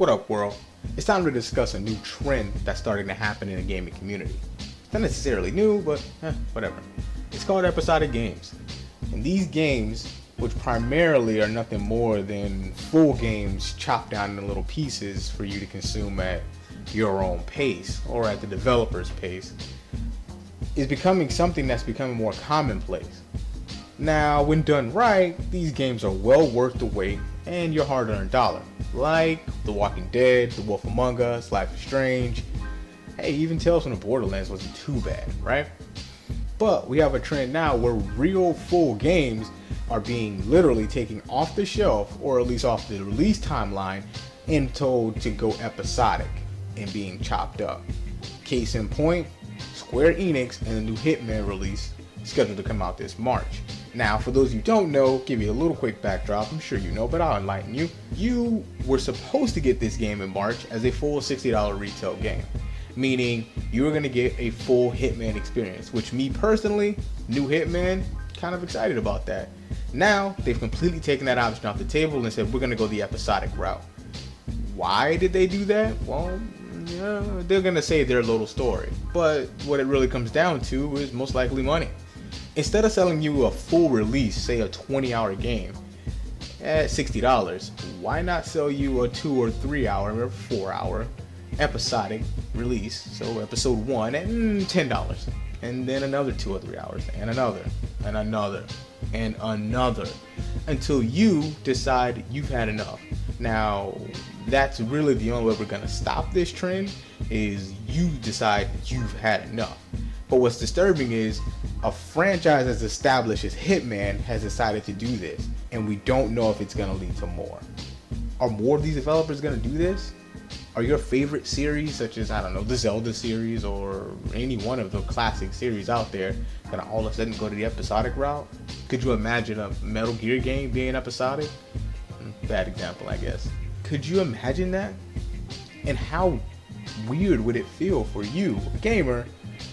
What up, world? It's time to discuss a new trend that's starting to happen in the gaming community. It's not necessarily new, but whatever. It's called episodic games. And these games, which primarily are nothing more than full games chopped down into little pieces for you to consume at your own pace or at the developer's pace, is becoming something that's becoming more commonplace. Now, when done right, these games are well worth the wait and your hard-earned dollar. Like The Walking Dead, The Wolf Among Us, Life is Strange. Hey, even Tales from the Borderlands wasn't too bad, right? But we have a trend now where real full games are being literally taken off the shelf, or at least off the release timeline, and told to go episodic and being chopped up. Case in point, Square Enix and the new Hitman release scheduled to come out this March. Now, for those you don't know, give you a little quick backdrop. I'm sure you know, but I'll enlighten you. You were supposed to get this game in March as a full $60 retail game, meaning you were going to get a full Hitman experience, which me personally, new Hitman, kind of excited about that. Now, they've completely taken that option off the table and said, we're going to go the episodic route. Why did they do that? Well, yeah, they're going to say their little story, but what it really comes down to is most likely money. Instead of selling you a full release, say a 20-hour game, at $60, why not sell you a 2 or 3 hour or 4 hour episodic release? So episode 1 at $10, and then another 2 or 3 hours, and another, and another, and another, until you decide you've had enough. Now, that's really the only way we're gonna stop this trend, is you decide you've had enough. But what's disturbing is a franchise as established as Hitman has decided to do this, and we don't know if it's going to lead to more. Are more of these developers going to do this? Are your favorite series, such as, I don't know, the Zelda series or any one of the classic series out there, going to all of a sudden go to the episodic route? Could you imagine a Metal Gear game being episodic? Bad example, I guess. Could you imagine that? And how weird would it feel for you, a gamer,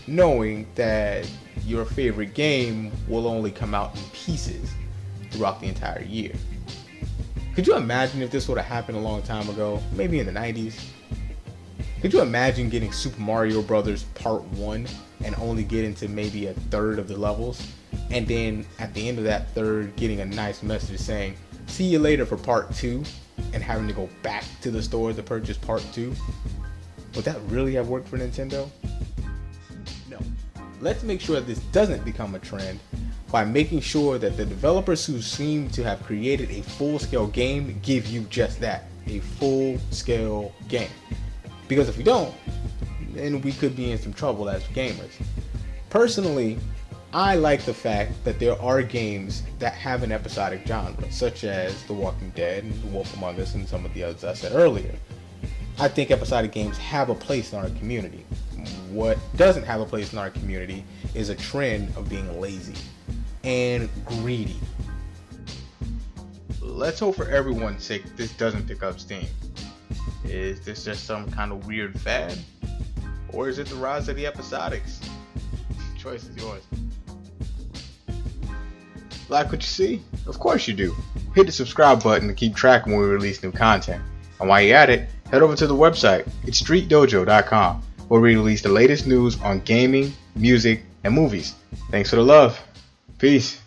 knowing that your favorite game will only come out in pieces throughout the entire year? Could you imagine if this would have happened a long time ago, maybe in the 90s? Could you imagine getting Super Mario Bros. Part 1 and only getting to maybe a third of the levels, and then at the end of that third getting a nice message saying, see you later for Part 2, and having to go back to the store to purchase Part 2? Would that really have worked for Nintendo? Let's make sure that this doesn't become a trend by making sure that the developers who seem to have created a full-scale game give you just that, a full-scale game. Because if we don't, then we could be in some trouble as gamers. Personally, I like the fact that there are games that have an episodic genre, such as The Walking Dead and The Wolf Among Us and some of the others I said earlier. I think episodic games have a place in our community. What doesn't have a place in our community is a trend of being lazy and greedy. Let's hope for everyone's sake this doesn't pick up steam. Is this just some kind of weird fad? Or is it the rise of the episodics? The choice is yours. Like what you see? Of course you do. Hit the subscribe button to keep track when we release new content. And while you're at it, head over to the website. It's streetdojo.com. where we release the latest news on gaming, music, and movies. Thanks for the love. Peace.